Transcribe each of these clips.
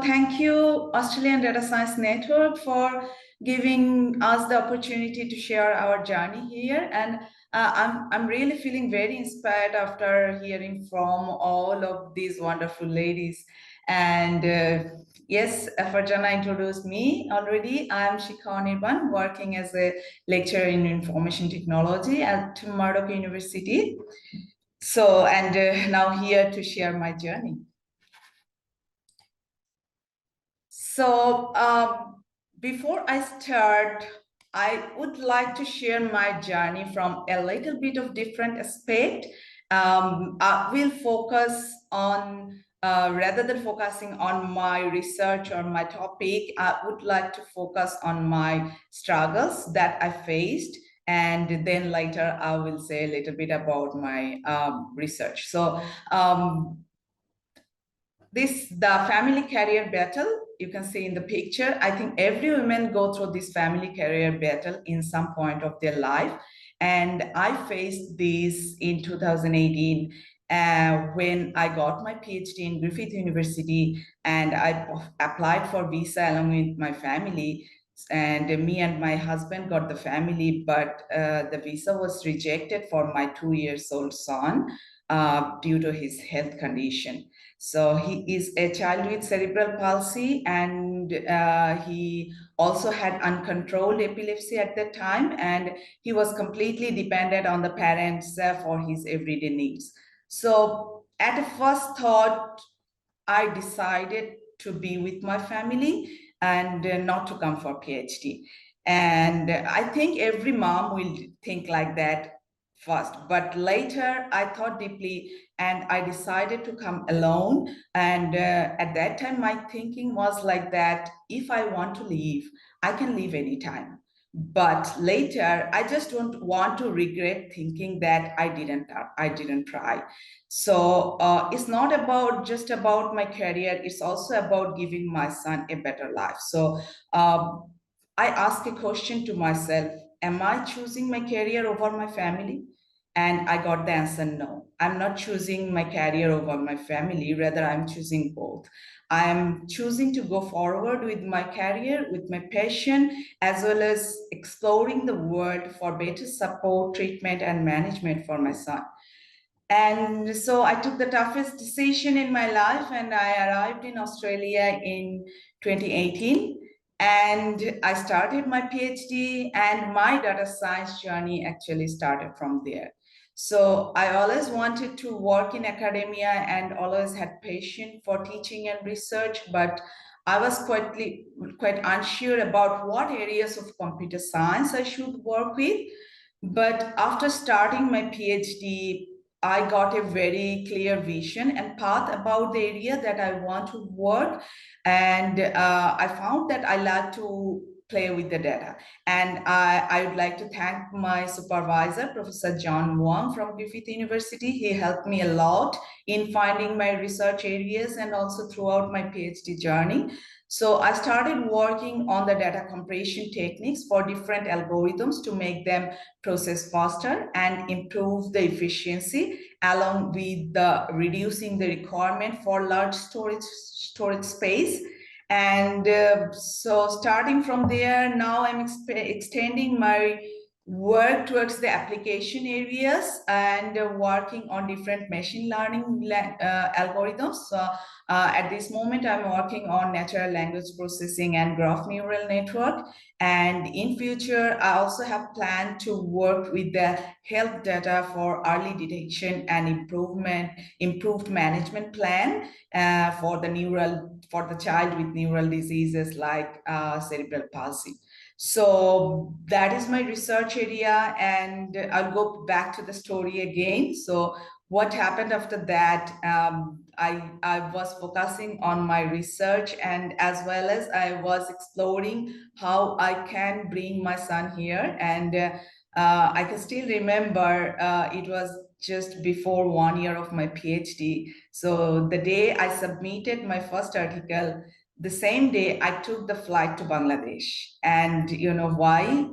thank you, Australian Data Science Network, for giving us the opportunity to share our journey here. And I'm really feeling very inspired after hearing from all of these wonderful ladies. And yes, Farjana introduced me already. I'm Shikha Anirban, working as a lecturer in information technology at Murdoch University. So, and now here to share my journey. So before I start, I would like to share my journey from a little bit of different aspect. I will focus on, rather than focusing on my research or my topic, I would like to focus on my struggles that I faced. And then later I will say a little bit about my research. So the family career battle, you can see in the picture. I think every woman go through this family career battle in some point of their life. And I faced this in 2018 when I got my PhD in Griffith University, and I applied for visa along with my family. And me and my husband got the family, but the visa was rejected for my 2 years old son due to his health condition. So he is a child with cerebral palsy, and he also had uncontrolled epilepsy at that time, and he was completely dependent on the parents for his everyday needs. So at a first thought, I decided to be with my family and not to come for PhD. And I think every mom will think like that first, but later I thought deeply and I decided to come alone. And at that time, my thinking was like that: if I want to leave, I can leave anytime. But later, I just don't want to regret thinking that I didn't try. So it's not about just about my career; it's also about giving my son a better life. So I ask a question to myself: am I choosing my career over my family? And I got the answer: no, I'm not choosing my career over my family. Rather, I'm choosing both. I'm choosing to go forward with my career, with my passion, as well as exploring the world for better support, treatment, and management for my son. And so I took the toughest decision in my life, and I arrived in Australia in 2018. And I started my PhD, and my data science journey actually started from there. So I always wanted to work in academia and always had passion for teaching and research, but I was quite unsure about what areas of computer science I should work with. But after starting my PhD, I got a very clear vision and path about the area that I want to work. And I found that I like to play with the data. And I would like to thank my supervisor, Professor John Wong from Griffith University. He helped me a lot in finding my research areas and also throughout my PhD journey. So I started working on the data compression techniques for different algorithms to make them process faster and improve the efficiency, along with the reducing the requirement for large storage space. And so starting from there, now I'm extending my work towards the application areas and working on different machine learning algorithms. So at this moment, I'm working on natural language processing and graph neural network. And in future, I also have planned to work with the health data for early detection and improved management plan for the child with neural diseases like cerebral palsy. So that is my research area, and I'll go back to the story again. So what happened after that? I was focusing on my research, and as well as I was exploring how I can bring my son here. And I can still remember it was just before 1 year of my PhD. So the day I submitted my first article, the same day I took the flight to Bangladesh. And you know why?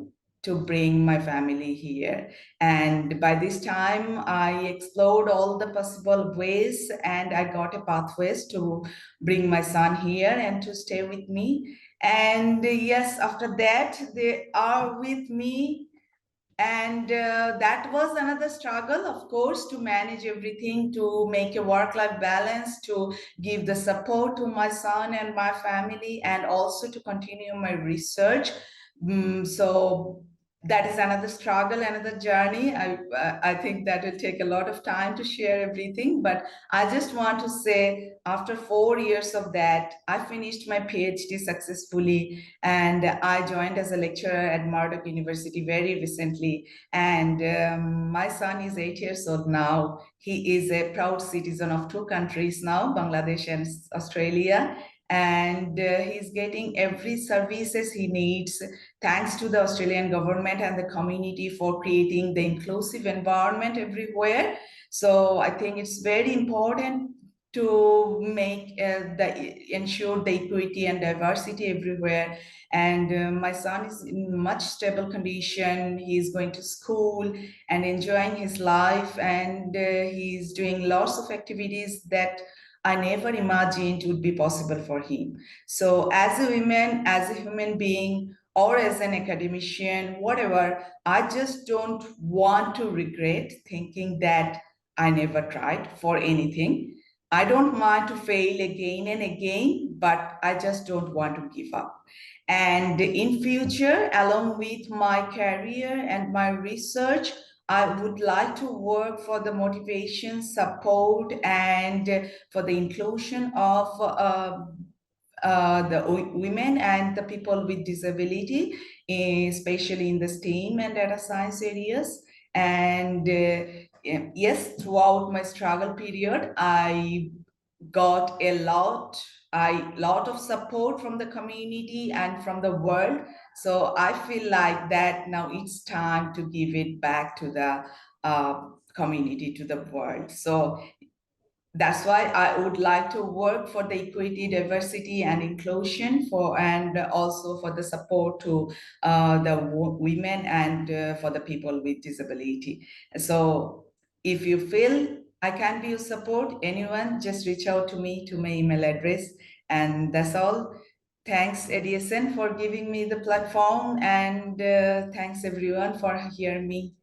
to bring my family here. And by this time, I explored all the possible ways and I got a pathways to bring my son here and to stay with me. And yes, after that, they are with me, and that was another struggle, of course, to manage everything, to make a work-life balance, to give the support to my son and my family, and also to continue my research. So that is another struggle, another journey. I think that will take a lot of time to share everything, but I just want to say, after 4 years of that, I finished my PhD successfully, and I joined as a lecturer at Murdoch University very recently. And my son is 8 years old now. He is a proud citizen of two countries now, Bangladesh and Australia. And he's getting every services he needs, thanks to the Australian government and the community for creating the inclusive environment everywhere. So I think it's very important to make ensure the equity and diversity everywhere. And my son is in much stable condition. He's going to school and enjoying his life, and he's doing lots of activities that I never imagined would be possible for him. So as a woman, as a human being, or as an academician, whatever, I just don't want to regret thinking that I never tried for anything. I don't mind to fail again and again, but I just don't want to give up. And in future, along with my career and my research, I would like to work for the motivation, support, and for the inclusion of the women and the people with disability, especially in the STEAM and data science areas. And yes, throughout my struggle period, I got a lot of support from the community and from the world. So I feel like that now it's time to give it back to the community, to the world. So that's why I would like to work for the equity, diversity, and inclusion and also for the support to the women and for the people with disability. So if you feel I can be of support, anyone, just reach out to me to my email address. And that's all. Thanks, Edison, for giving me the platform, and thanks everyone for hearing me.